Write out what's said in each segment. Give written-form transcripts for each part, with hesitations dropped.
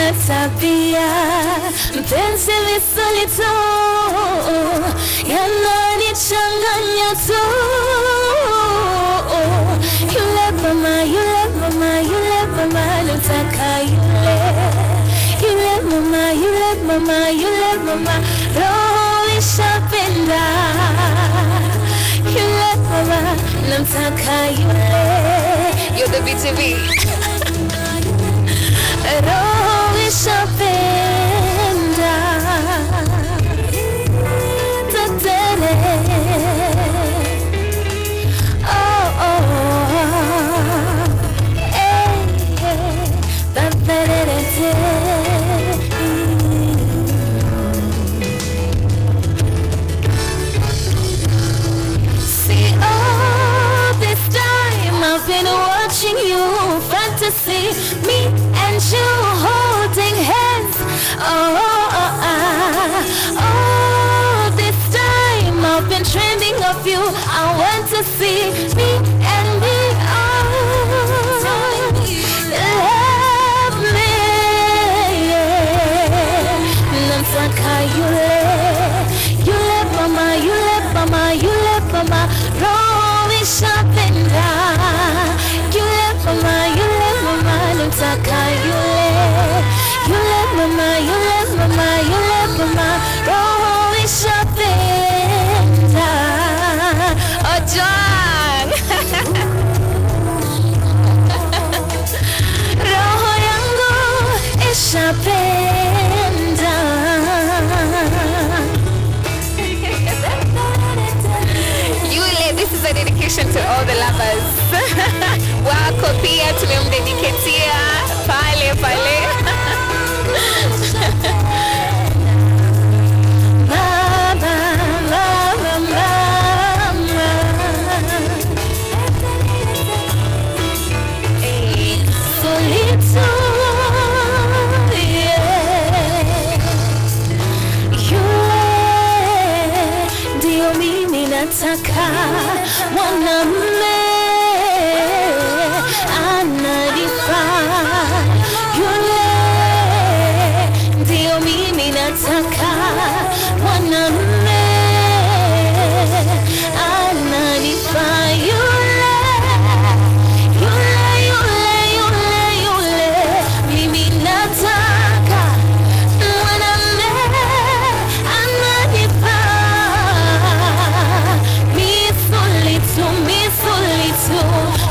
na tabia mpenzi misolito yananichanganya tu. Yule mama, yule mama, yule mama nataka yule. Yule mama, yule mama, yule mama roho ishapenda. Yule mama namtaka yule. You're the BTV. Roho ishapenda. Tatere. Oh oh. Hey hey. Tatere. See all this time I've been watching you, fantasy, me and you holding hands. Oh, this time I've been dreaming of you. I want to see me and me. Oh, love me. Namtaka yule, yule mama, yule mama, yule mama roho ishapenda. Yule mama namtaka yule. Yule mama roho ishapenda. Oh John. Roho yangu ishapenda. Yule, this is a dedication to all the lovers. Wako pia tumemdediketia pale pale. Mama, mama, mama. Hey, solito, yeah. Yule ndio mimi nataka mwanamume ananifaa. Yule ndio mimi nataka mwanamume ananifaa. Yule mimi nataka mwanamume ananifaa. Misolitu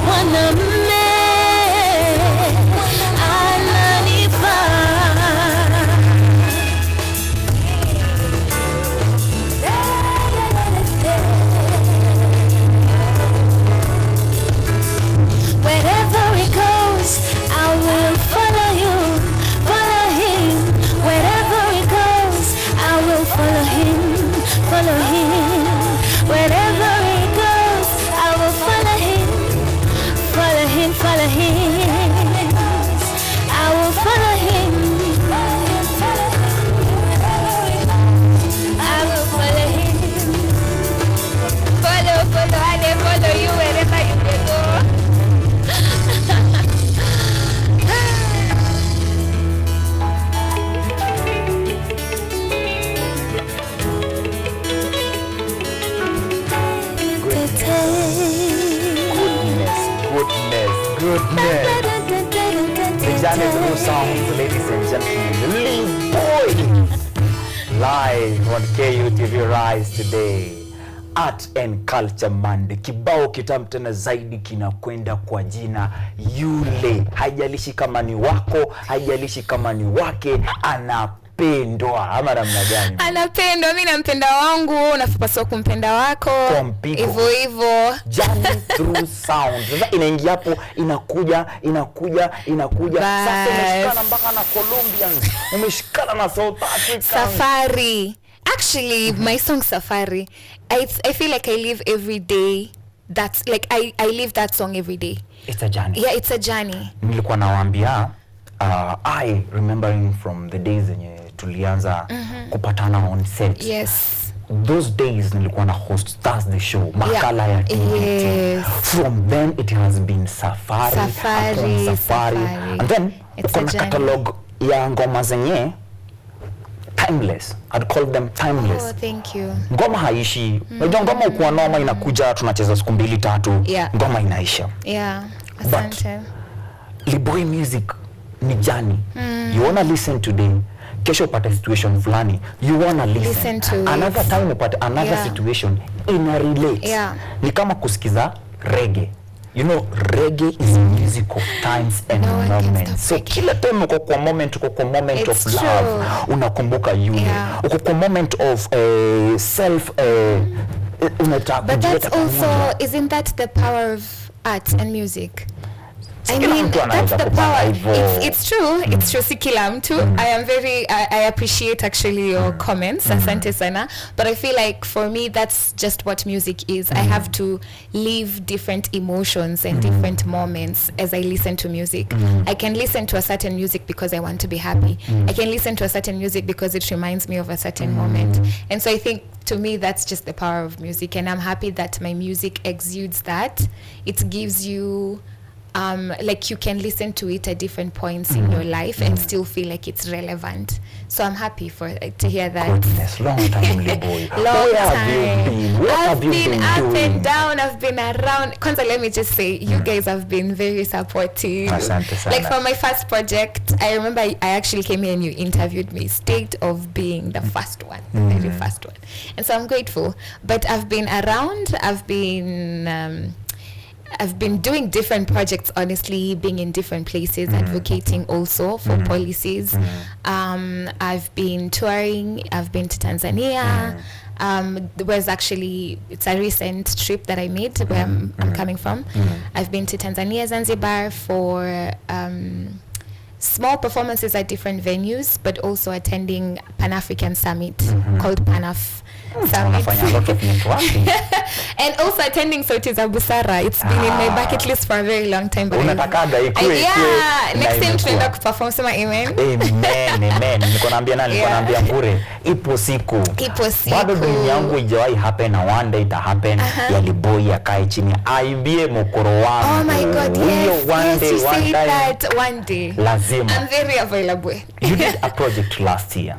mwanamume wherever he goes, I will follow you, follow him. Wherever he goes, I will follow him, follow him. Wherever he goes, I will follow him, follow him, follow him. I will follow him. I will follow him. Follow, I follow you wherever you may go. Goodness. The journey through sounds, ladies and gentlemen. Liboi. Live on KUTV Rise today. Art and Culture Monday. Kibao kitamu tena zaidi kinakwenda kwa jina Yule. Haijalishi kama ni wako, haijalishi kama ni wake, anapendwa. Ama namna gani? Anapendwa, mimi nampenda wangu, unapaswa kumpenda wako. Hivyo hivyo. Journey through sound. Sasa inaingia hapo, inakuja. Sasa umeshikana mpaka na Colombians, umeshikana na South Africa. Safari. Actually, my song Safari, I feel like I live every day. That's like I live that song every day. It's a journey. Yeah, it's a journey. Nilikuwa nawaambia I remembering from the days yenye tulianza kupatana on set. Yes. Those days nilikuwa na host Thursday show, makala ya TV. Yes. From then it has been safari. And then It's a catalog ya ngoma zenye timeless. I'd call them timeless. Oh, thank you. Ngoma haishi. Unajua ngoma ukiwa noma inakuja tunacheza siku 2-3. Yeah. Ngoma inaisha. Yeah. Asante. Liboi music ni journey. You wanna listen today. Kesho upate situation fulani. You wanna listen to another time upate another situation ina relate. Yeah. Ni kama kusikiza reggae. You know, reggae is music of times and moments. So kila time uko kwa moment of love, unakumbuka yule. Uko kwa moment of self unataka. But that's also, isn't that the power of art and music? I mean, that's the power. It's true. It's true. Sikila mtu. I appreciate actually your comments. Asante sana. But I feel like for me, that's just what music is. I have to live different emotions and different moments as I listen to music. I can listen to a certain music because I want to be happy. I can listen to a certain music because it reminds me of a certain moment. And so I think to me, that's just the power of music. And I'm happy that my music exudes that. It gives you like you can listen to it at different points in your life and still feel like it's relevant. So I'm happy to hear that. Goodness, long time, Liboi. Long time. Have you been up doing? And down. I've been around. Kwanza, let me just say, you guys have been very supportive. Asante sana. Like for my first project, I remember I actually came here and you interviewed me. State of Being, the first one, the very first one. And so I'm grateful. But I've been around. I've been doing different projects, honestly, being in different places, advocating also for policies. I've been touring. I've been to Tanzania. It's a recent trip that I made where I'm coming from. I've been to Tanzania, Zanzibar for small performances at different venues, but also attending Pan-African Summit called Pan-Af Summit. And also attending Sauti za Busara. It's been in my bucket list for a very long time. But next time tunaenda kuperform, sema amen. Amen. Niko naambia ngure ipo siku. Bado dunia yangu ijawahi happen na one day ita happen. Ya Liboi akae chini aimbie mokoro wangu. Oh my God, yes. One day. One day. Lazima. I'm very available. You did a project last year.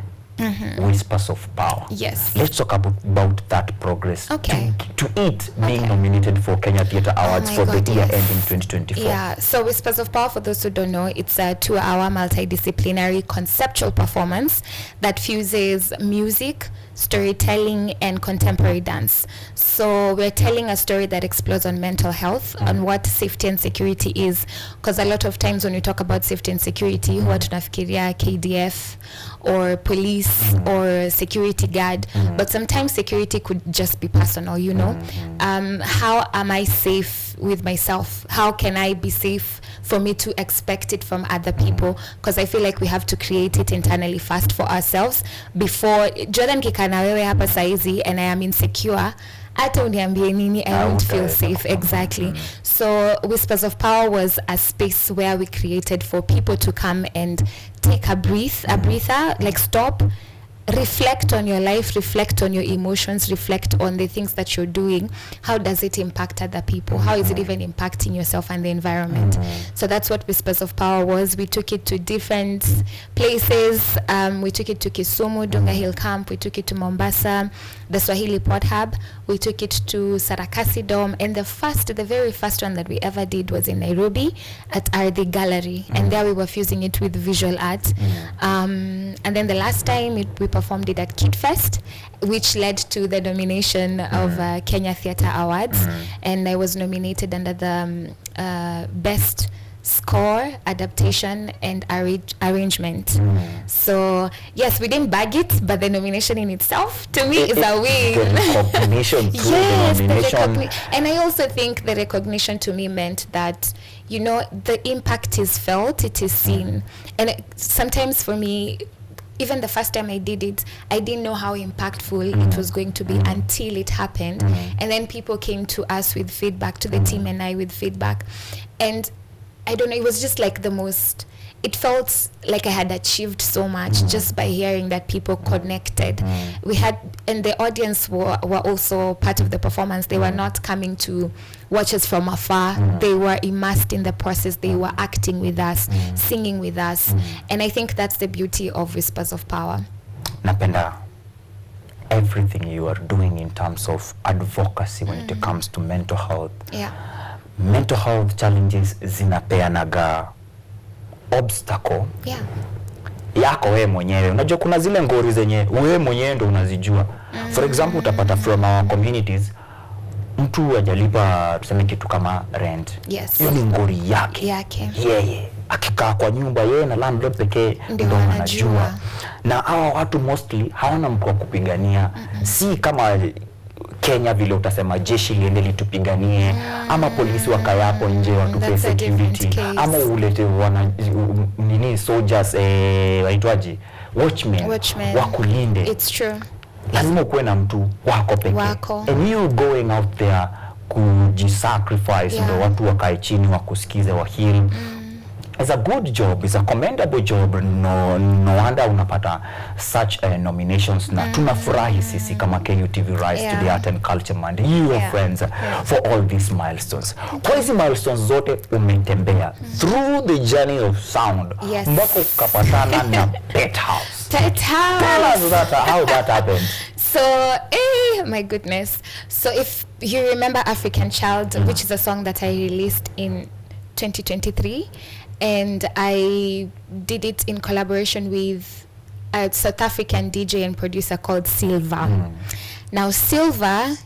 Whispers of Power. Yes. Let's talk about that progress. Okay. To it being nominated for Kenya Theatre Awards for the year ending 2024. Yeah. So Whispers of Power, for those who don't know, it's a 2-hour multidisciplinary conceptual performance that fuses music, storytelling, and contemporary dance. So we're telling a story that explores on mental health, on what safety and security is, because a lot of times when we talk about safety and security, huwa tunafikiria KDF or police or security guard, but sometimes security could just be personal, you know. How am I safe with myself? How can I be safe for me to expect it from other people? Because I feel like we have to create it internally first for ourselves before Jordan kikana wewe hapa saizi and I am insecure, hata uniambie nini, I won't feel safe. Exactly. So Whispers of Power was a space where we created for people to come and take a breather, like stop, reflect on your life, reflect on your emotions, reflect on the things that you're doing. How does it impact other people? How is it even impacting yourself and the environment? So that's what Whispers of Power was. We took it to different places. We took it to Kisumu, Dunga Hill Camp. We took it to Mombasa, the Swahili Port Hub. We took it to Sarakasi Dome. And the very first one that we ever did was in Nairobi at Ardhi Gallery. And there we were fusing it with visual art. And then the last time we performed it at Kid Fest, which led to the nomination of Kenya Theatre Awards. And I was nominated under the Best Score, Adaptation, and Arrangement. So yes, we didn't bag it, but the nomination in itself, to me, is a win. The recognition through the nomination. And I also think the recognition to me meant that, you know, the impact is felt, it is seen. And sometimes for me, even the first time I did it, I didn't know how impactful it was going to be until it happened. And then people came to us with feedback, to the team and I with feedback. And I don't know, it was just like the most it felt like I had achieved so much just by hearing that people connected. We had, and the audience were also part of the performance. They were not coming to watch us from afar. They were immersed in the process. They were acting with us, singing with us. And I think that's the beauty of Whispers of Power. Napenda everything you are doing in terms of advocacy when it comes to mental health. Yeah. Mental health challenges zinapeanaga obstacle yako wewe mwenyewe. Unajua kuna zile ngori zenye wewe mwenyewe ndo unazijua. For example, utapata from our communities, mtu ajalipa tuseme kitu kama rent. Hiyo ni ngori yake. Yeye akikaa kwa nyumba, yeye na landlord pekee ndo anajua. Na hawa watu mostly hawana mtu wa kupigania. Si kama Kenya vile utasema jeshi liende litupiganie, ama polisi wakae hapo nje watupe security, ama ulete soldiers waitwaje, watchmen wakulinde. It's true. Lazima kuwe na mtu wako pekee. And you going out there kujisacrifice ndo watu wakae chini wakusikize wahili. It's a good job, it's a commendable job. No wonder unapata such nominations. Na tunafurahi sisi kama KUTV Rise to the Art and Culture Month, you are friends for all these milestones. Kwa hizi milestones zote umetembea through the journey of sound mpaka ukapatana na Pet House. Pet House. Tell us how that happened. So, my goodness. So if you remember African Child, which is a song that I released in 2023, and I did it in collaboration with a South African DJ and producer called Silva. Now Silva,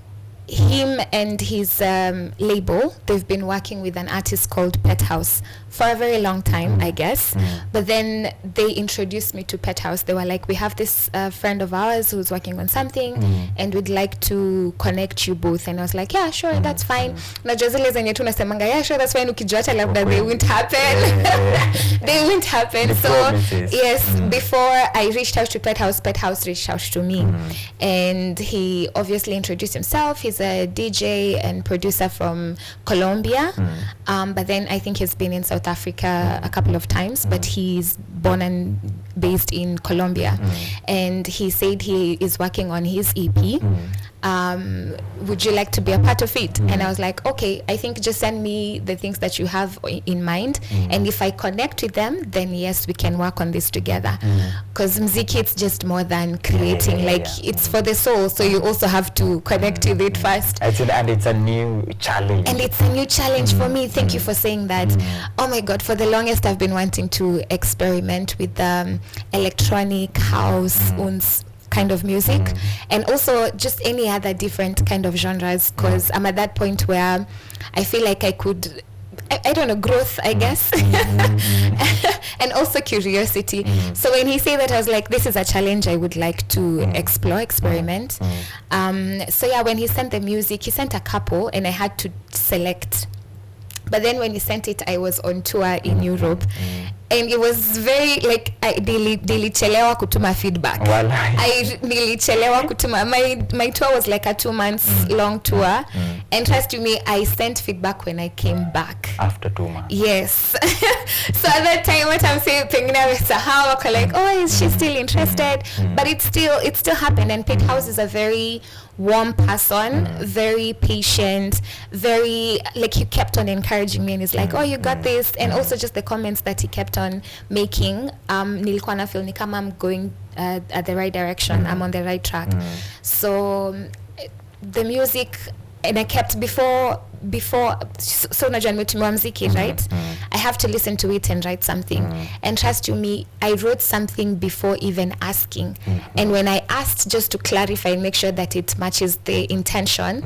him and his label, they've been working with an artist called Pet House for a very long time, I guess. But then they introduced me to Pet House. They were like, we have this friend of ours who's working on something and we'd like to connect you both. And I was like, yeah, sure, that's fine. Najua zile zenye tu nasemanga, yeah, sure, that's fine. Ukijua hata labda they won't happen. They won't happen. So yes, before I reached out to Pet House reached out to me. And he obviously introduced himself. He's a DJ and producer from Colombia. But then I think he's been in South Africa a couple of times, but he's born and based in Colombia. And he said he is working on his EP. Would you like to be a part of it? And I was like, okay, I think just send me the things that you have in mind, and if I connect with them, then yes, we can work on this together. Because muziki, it's just more than creating, it's for the soul, so you also have to connect with it first. And it's a new challenge. And it's a new challenge for me. Thank you for saying that. Oh my God, for the longest I've been wanting to experiment with electronic house kind of music, and also just any other different kind of genres, because I'm at that point where I feel like I could, I don't know, growth, I guess, and also curiosity. So when he said that, I was like, this is a challenge I would like to experiment. So yeah, when he sent the music, he sent a couple and I had to select. But then when he sent it, I was on tour in Europe. And it was very nilichelewa kutuma feedback. Nilichelewa kutuma. My tour was like a 2 months long tour. And trust me, I sent feedback when I came back. After 2 months. Yes. So at that time, what I'm saying, like, oh, is she still interested? But it still happened. And Pet House is a very warm person, very patient, very, he kept on encouraging me, and he's like, oh, you got this. And also just the comments that he kept on making, nilikuwa na feel ni kama I'm going at the right direction, I'm on the right track. So the music, and I kept before so unajua nimetumiwa muziki, right? I have to listen to it and write something. And trust you me, I wrote something before even asking. And when I asked just to clarify and make sure that it matches the intention,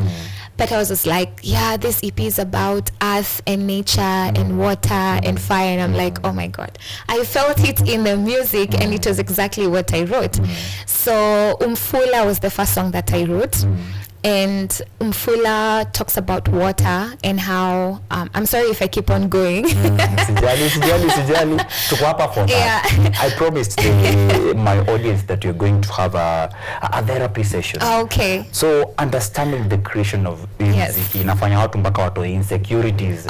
but I was just like, yeah, this EP is about earth and nature and water and fire. And I'm like, oh my God, I felt it in the music, and it was exactly what I wrote. So Umfula was the first song that I wrote. And Umfula talks about water and how I'm sorry if I keep on going. Sijali. Tuko hapa for that. Yeah. I promised my audience that you're going to have a therapy session. Okay. So understanding the creation of music inafanya watu mpaka watu insecurities.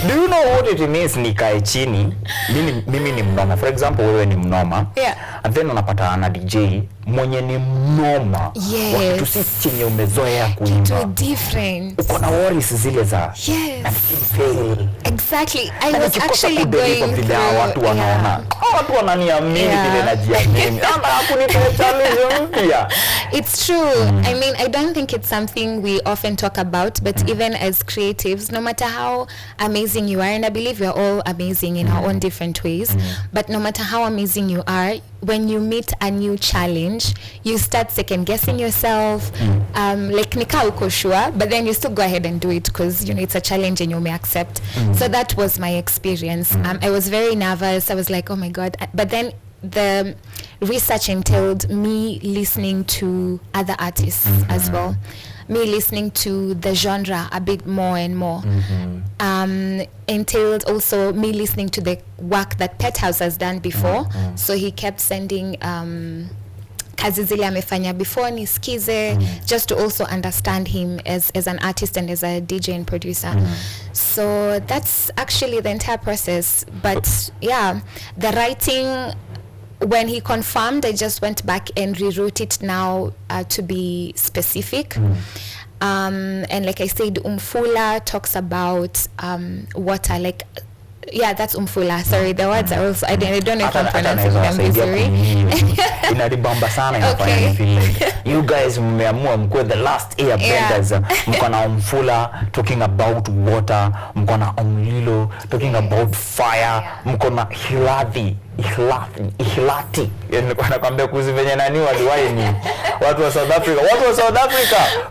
Do you know what it means nikae chini? Mimi ni mnoma. For example, wewe ni mnoma. Yeah. And then unapata ana DJ mwenye ni mnoma. Yes. Watu si chenye umezoea kuimba. Kitu different. Uko na worries zile za. Yes. Fail. Exactly. I was actually going through. Watu wanaona. Watu wananiamini vile najiamini. Ama hakunipea challenge mpya. It's true. I mean, I don't think it's something we often talk about, but even as creatives, no matter how amazing you are, and I believe we're all amazing in our own different ways, but no matter how amazing you are, when you meet a new challenge, you start second guessing yourself, like nika uko sure, but then you still go ahead and do it because you know it's a challenge and you may accept. So that was my experience. I was very nervous. I was like, oh my God. But then the research entailed me listening to other artists as well, me listening to the genre a bit more and more. Entailed also me listening to the work that Pet House has done before. So he kept sending kazi zile amefanya before nisikize, just to also understand him as an artist and as a DJ and producer. So that's actually the entire process. But yeah, the writing, when he confirmed, I just went back and rewrote it now to be specific. And like I said, Umfula talks about water, like that's Umfula. Sorry, the words are also, I don't know if I'm pronouncing them sorry. Inaribamba sana inafanya feel like you guys mmeamua mkwe the last airbenders. Mko na Umfula talking about water, mko na Umlilo talking about fire, mko na Ihlati. Nakwambia kuzi venye nani waliwahi ni watu wa South Africa.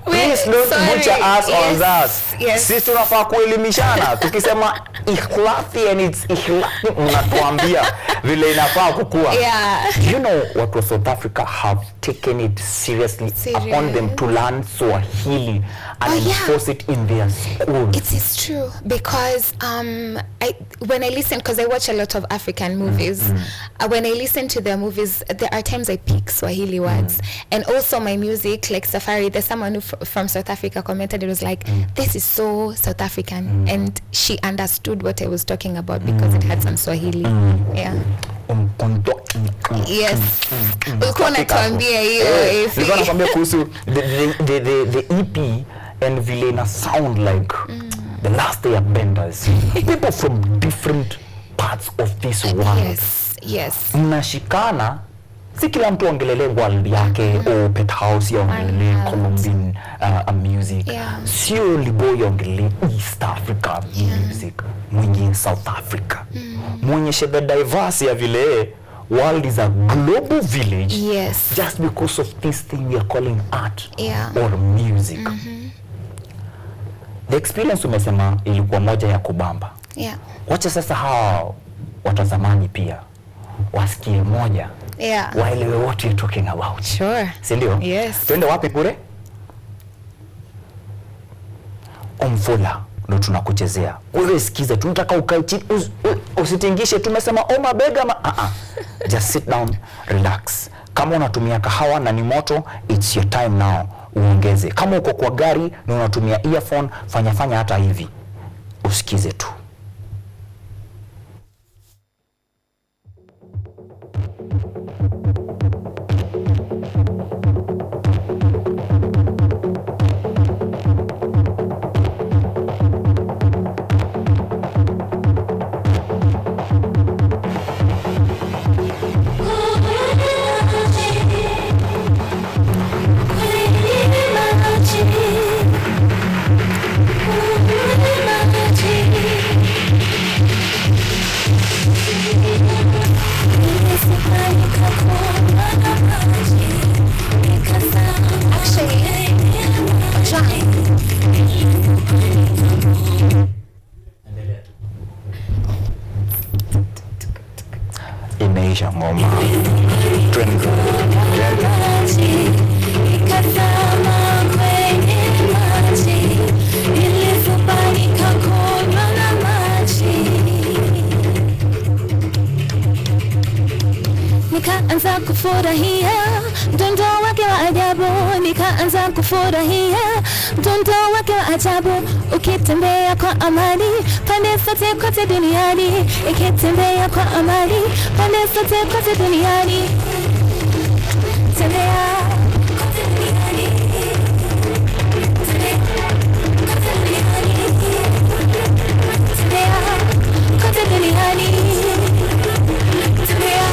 Please don't butcher us on that. Sisi tunafaa kuelimishana. Tukisema Ihlati and it's Ihlati mnatuambia vile inafaa kukua. You know what was South Africa have taken it seriously upon them to learn Swahili and enforce it in their schools. It is true because when I listen, because I watch a lot of African movies, when I listen to their movies, there are times I pick Swahili words. And also my music, like Safari, there's someone who from South Africa commented, it was like, this is so South African. And she understood what I was talking about because it had some Swahili. Yes. Ulikuwa unatuambia hiyo if nilikuwa nakwambia kuhusu the EP and vile na sound like the last airbenders. People from different parts of this world. Yes. Mnashikana, si kila mtu ongelele world yake o Pet House ya ongelele Colombian music. Sio Liboi ongelele East Africa music. Mwenye South Africa. Mwenye the diverse ya vile world is a global village. Just because of this thing we are calling art or music. The experience umesema ilikuwa moja ya kubamba. Wacha sasa hao watazamaji pia wasikie moja. Waelewe what you're talking about. Sure. Si ndio? Twende wapi kule? Umfula ndo tunakuchezea. Wewe sikiza, tunataka ukae chini, usitingishe. Tumesema mabega just sit down, relax. Kama unatumia kahawa na ni moto, it's your time now. Uongeze. Kama uko kwa gari na unatumia earphone, fanya hata hivi. Usikize tu. anza kufurahia mdundo wake wa ajabu ukitembea kwa amani pande zote kote duniani ikitembea kwa amani pande zote kote duniani tembea kote duniani tembea kote duniani tembea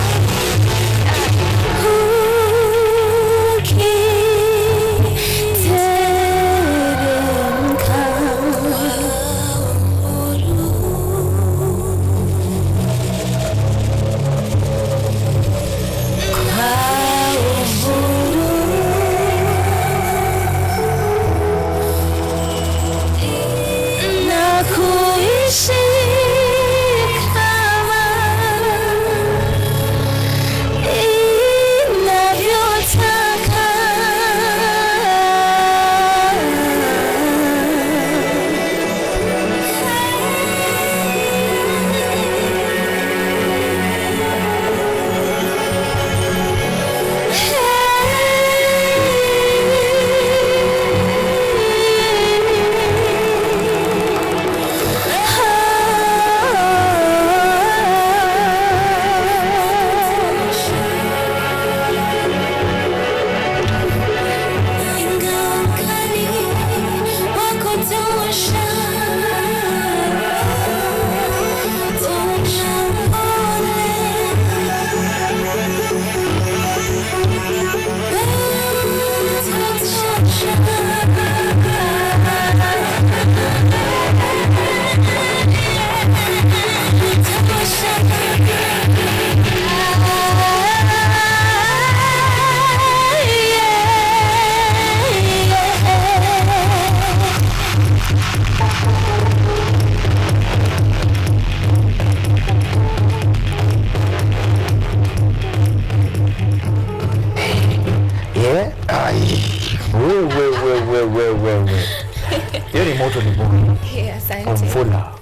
Yoni moto Liboi. Yes,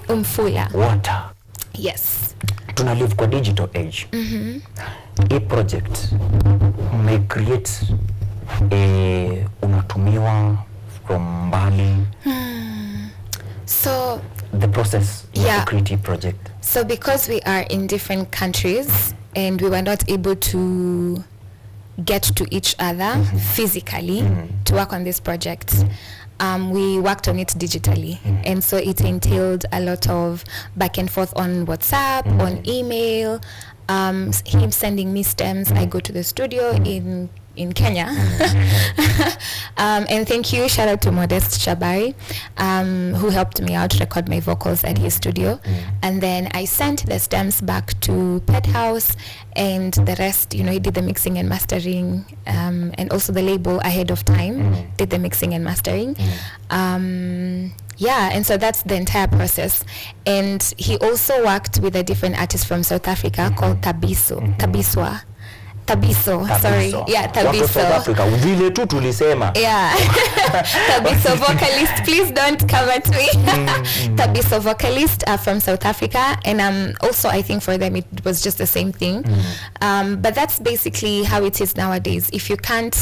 Umfula. Water. Yes. Tuna live kwa digital age. Hii project may create unatumiwa from mbali. So the process of creating project. So because we are in different countries and we were not able to get to each other physically to work on this project, we worked on it digitally, and so it entailed a lot of back and forth on WhatsApp, on email, him sending me stems. I go to the studio in Kenya. And thank you, shout out to Modest Shabari, who helped me out record my vocals at his studio. And then I sent the stems back to Pet House, and the rest, he did the mixing and mastering, and also the label ahead of time did the mixing and mastering. And so that's the entire process. And he also worked with a different artist from South Africa called Tabiso. Tabiso, sorry. Yeah, Tabiso. South Africa. Vile tu tulisema. Yeah. Tabiso vocalist, please don't come at me. Tabiso vocalist from South Africa, and also I think for them it was just the same thing. But that's basically how it is nowadays. If we can't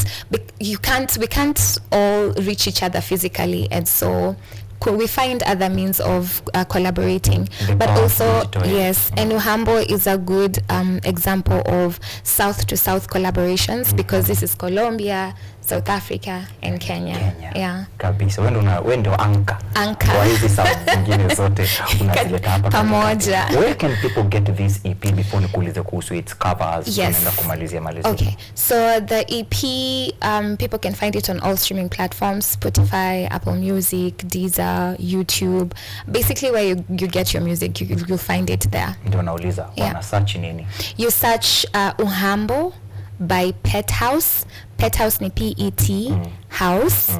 all reach each other physically, and so we find other means of collaborating. But also, yes, and Uhambo is a good example of south to south collaborations, because this is Colombia, South Africa and Kenya. Yeah. Kabisa. Wendo anka. Kwa hizi sound zingine zote unazileta hapa pamoja. Where can people get this EP before nikuulize kuhusu its covers? Tunaenda kumalizia. Okay. So the EP, people can find it on all streaming platforms: Spotify, Apple Music, Deezer, YouTube. Basically where you get your music, you'll find it there. Ndio nauliza, wana search nini? You search Uhambo by Pet House. Pet House ni P-E-T House,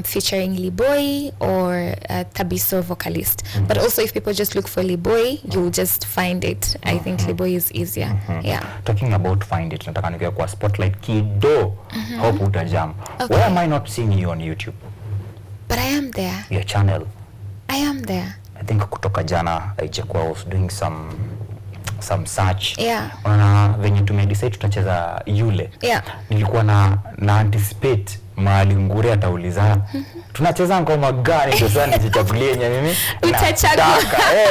featuring Liboi or Tabiso vocalist. But also if people just look for Liboi, you'll just find it. I think Liboi is easier. Yeah. Talking about find it, nataka nikiwa kwa spotlight kido. Hope utajam. Okay. Why am I not seeing you on YouTube? But I am there. Your channel. I am there. I think kutoka jana I was doing some search. Yeah. Venye tumedecide tutacheza yule. Yeah. Nilikuwa na anticipate mahali ngure atauliza tunacheza ngoma gani ndio sasa nijichagulie yenye mimi utachagua.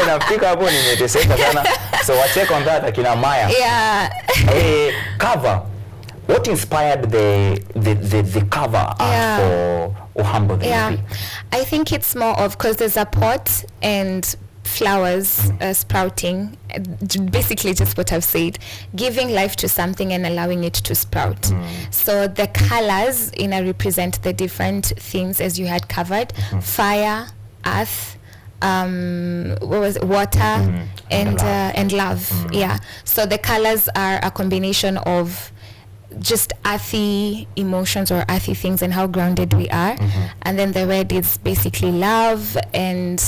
nafika hapo nimeteseka sana. So I check on that akina Maya. Yeah. Cover. What inspired the cover art for Uhambo the EP? I think it's more of because there's a pot and flowers sprouting, basically just what I've said, giving life to something and allowing it to sprout. So the colors represent the different things as you had covered: fire, earth, water, and love. So the colors are a combination of just earthy emotions or earthy things and how grounded we are. And then the red is basically love, and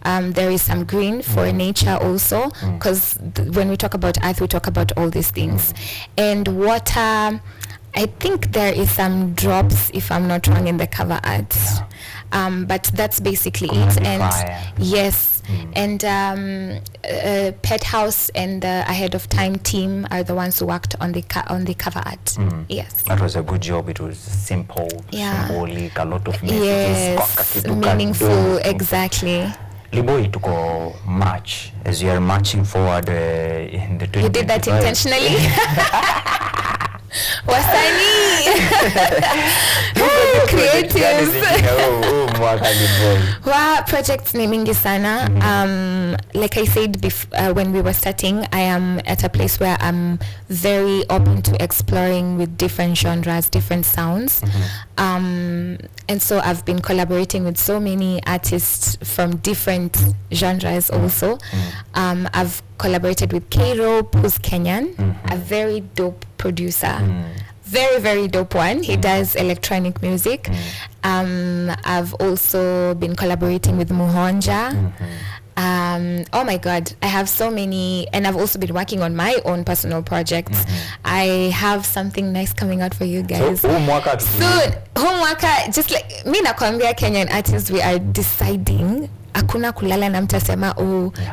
there is some green for nature also, because when we talk about earth, we talk about all these things. And water, I think there is some drops, if I'm not wrong, in the cover art. But that's basically it. And yes. And Pet House and the Ahead of Time team are the ones who worked on the cover art. Yes. That was a good job. It was simple, symbolic, a lot of messages. Yes, meaningful, exactly. Liboi, tuko march as you are marching forward in the 2025. You did that intentionally? Wasani creatives. Wow, projects ni mingi sana. Like I said when we were starting, I am at a place where I'm very open to exploring with different genres, different sounds. And so I've been collaborating with so many artists from different genres also. I've collaborated with K-Rope, who's Kenyan, a very dope producer. Very, very dope one. He does electronic music. I've also been collaborating with Muhonja. Oh my God, I have so many, and I've also been working on my own personal projects. I have something nice coming out for you guys soon. Homework, just like me nakwambia Kenyan artists, we are deciding. Hakuna kulala na mtasema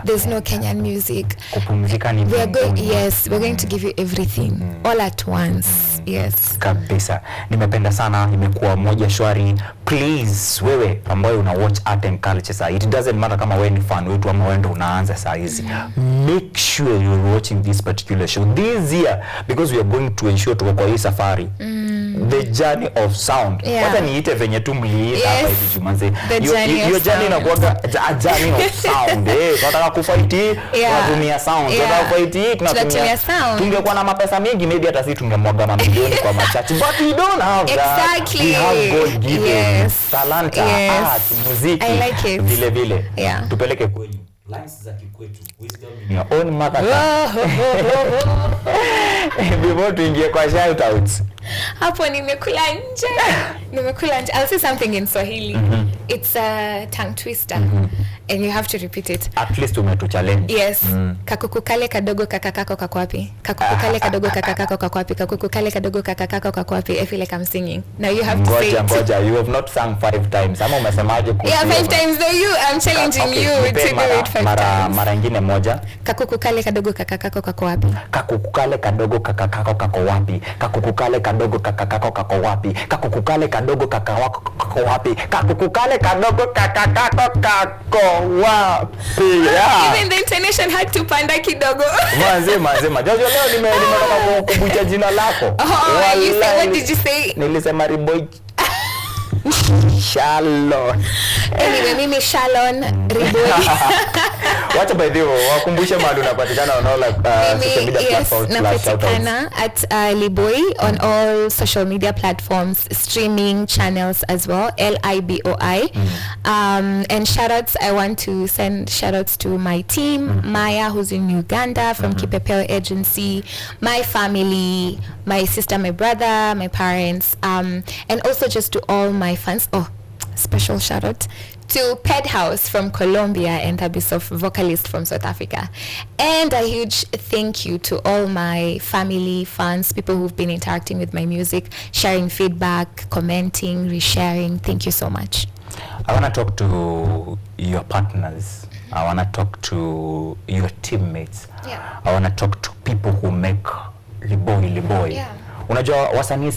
there's no Kenyan music. We're going to give you everything all at once. Yes. Kabisa. Nimependa sana, imekuwa moja shwari. Please, wewe ambayo una watch art and culture saa, it doesn't matter kama wewe ni fan wetu ama wewe ndo unaanza saa hizi. Make sure you're watching this particular show this year, because we are going to ensure tuko kwa hii safari. The journey of sound. Wacha niite venye tu mliita hapa hivi Jumanze. Your journey inakuwa a journey of sound. Tunataka kufight tunatumia sound. Tunataka kufight tunatumia sound. Tungekuwa na mapesa mengi maybe hata sisi tungemwaga mamilioni kwa machache. But we don't have that. Exactly. We have God given talanta, art, muziki. I like it. Vile vile. Tupeleke kwenye lines za kikwetu, wisdom in your own mother tongue. Before tuingie kwa shoutouts. Hapo nimekula nje. I'll say something in Swahili. It's a tongue twister. And you have to repeat it. At least umetu challenge. Yes. Kakuku kale kadogo kakakako kako wapi? Kakuku kale kadogo kakakako kako wapi? Kakuku kale kadogo kakakako kako wapi? I feel like I'm singing. Now you have to say it. Ngoja, you have not sung 5 times. Ama umesemaje ku? 5 times though I'm challenging you to do it 5 times. Mara nyingine moja. Kakuku kale kadogo kakakako kako wapi? Kakuku kale kadogo kakakako kako wapi? Kakuku kale kadogo kakakako kako wapi? Kakuku kale kadogo kakawako kako wapi? Kakuku kale kadogo kakakako kako wapi? Even the intonation had to panda kidogo. Mazema. Jojo leo nimetoka kukubucha jina lako. You said, what did you say? Nilisema Liboi. Shalon. Anyway, mimi Shalon Liboi. Wacha by the way, wakumbushe mahali unapatikana on all social media platforms. Napatikana at Liboi on all social media platforms, streaming channels as well, Liboi. And shoutouts, I want to send shoutouts to my team, Maya, who's in Uganda from Kipepeo Agency, my family, my sister, my brother, my parents, and also just to all my fans. Special shout out to Pet House from Colombia and Abisof, vocalist from South Africa. And a huge thank you to all my family, fans, people who've been interacting with my music, sharing feedback, commenting, resharing. Thank you so much. I want to talk to your partners. I want to talk to your teammates. I want to talk to people who make Liboi. Unajua wasanii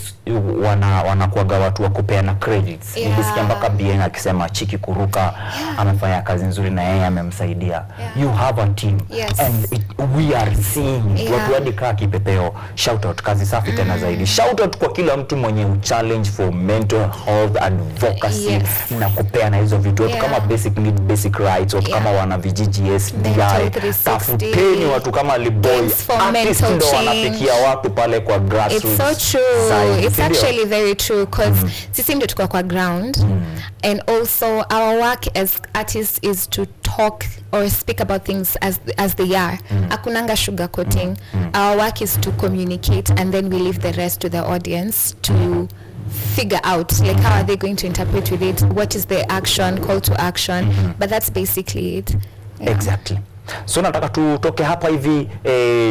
wanakuaga watu wa kupeana credits. Nilisikia mpaka Bien akisema Chiki Kuruka amefanya kazi nzuri na yeye amemsaidia. You have a team and we are seeing watu hadi kaa kipepeo. Shout out, kazi safi tena zaidi. Shout out kwa kila mtu mwenye challenge for mental health advocacy na kupeana hizo vitu kama basic need, basic rights, watu kama wana vijiji SDI. Tafuteni watu kama Liboi, artist ndo wanafikia watu pale kwa grassroots. It's so true. It's actually very true because sisi ndio tuko kwa ground and also our work as artists is to talk or speak about things as they are. Akunanga sugarcoating. Our work is to communicate and then we leave the rest to the audience to figure out like how are they going to interpret with it, what is the action, call to action, but that's basically it. Exactly. So nataka tutoke hapa hivi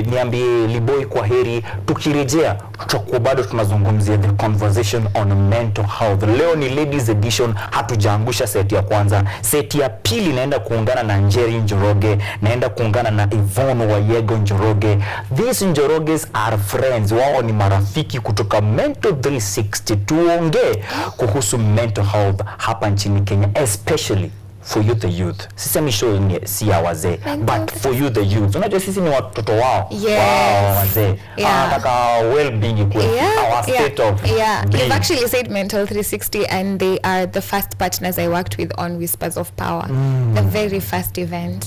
niambie Liboi kwa heri. Tukirejea tutakuwa bado tunazungumzia the conversation on mental health. Leo ni ladies edition, hatujaangusha set ya kwanza. Set ya pili naenda kuungana na Njeri Njoroge, naenda kuungana na Yvonne Wayego Njoroge. These Njoroges are friends, wao ni marafiki kutoka Mental 360. Tuongee kuhusu mental health hapa nchini Kenya, especially for you the youth. Sisemi show ni si ya wazee, but for you the youth. Unajua sisi ni watoto wao. Wao wazee. Anataka well-being kwa our state of being. You've actually said Mental 360 and they are the first partners I worked with on Whispers of Power. The very first event.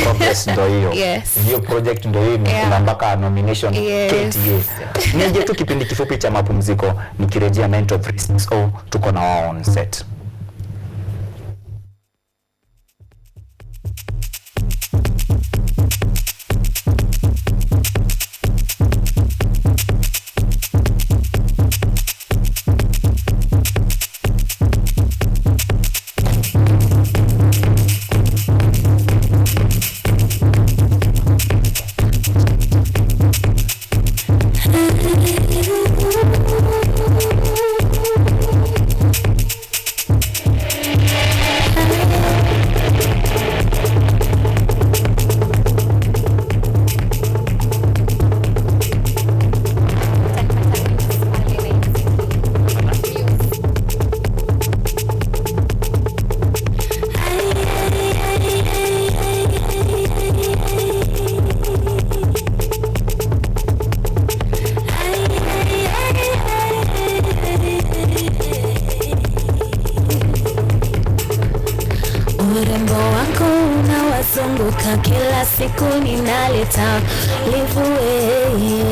Progress ndo hiyo. Hiyo project ndo hiyo kuna mpaka nomination KTA. Nije tu kipindi kifupi cha mapumziko, nikirejea Mental 360 tuko na wao on set. Zunguka kila siku ninaleta Liboi.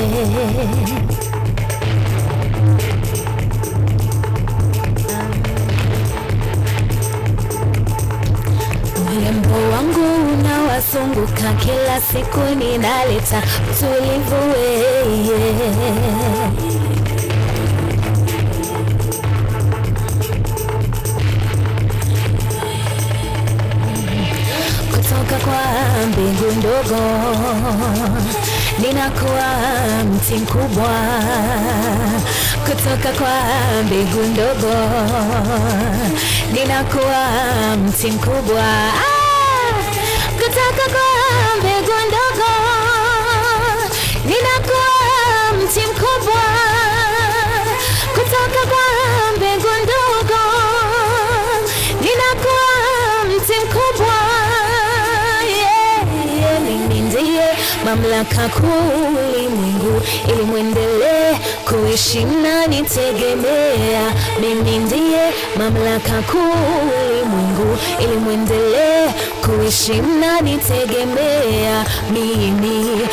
Urembo wangu unawazunguka kila siku ninaleta Liboi. Kutoka kwa mbingu ndogo ninakuwa mti mkubwa. Kutoka kwa mbingu ndogo ninakuwa mti mkubwa. Kutoka kwa mbingu ndogo ninakuwa mti mkubwa. Kutoka kwa mbingu ndogo ninakuwa mti mkubwa. Mamlaka kuu ulimwengu ili muendelee kuishi na nitegemea. Mimi ndiye mamlaka kuu ulimwengu ili muendelee kuishi na nitegemea. Mimi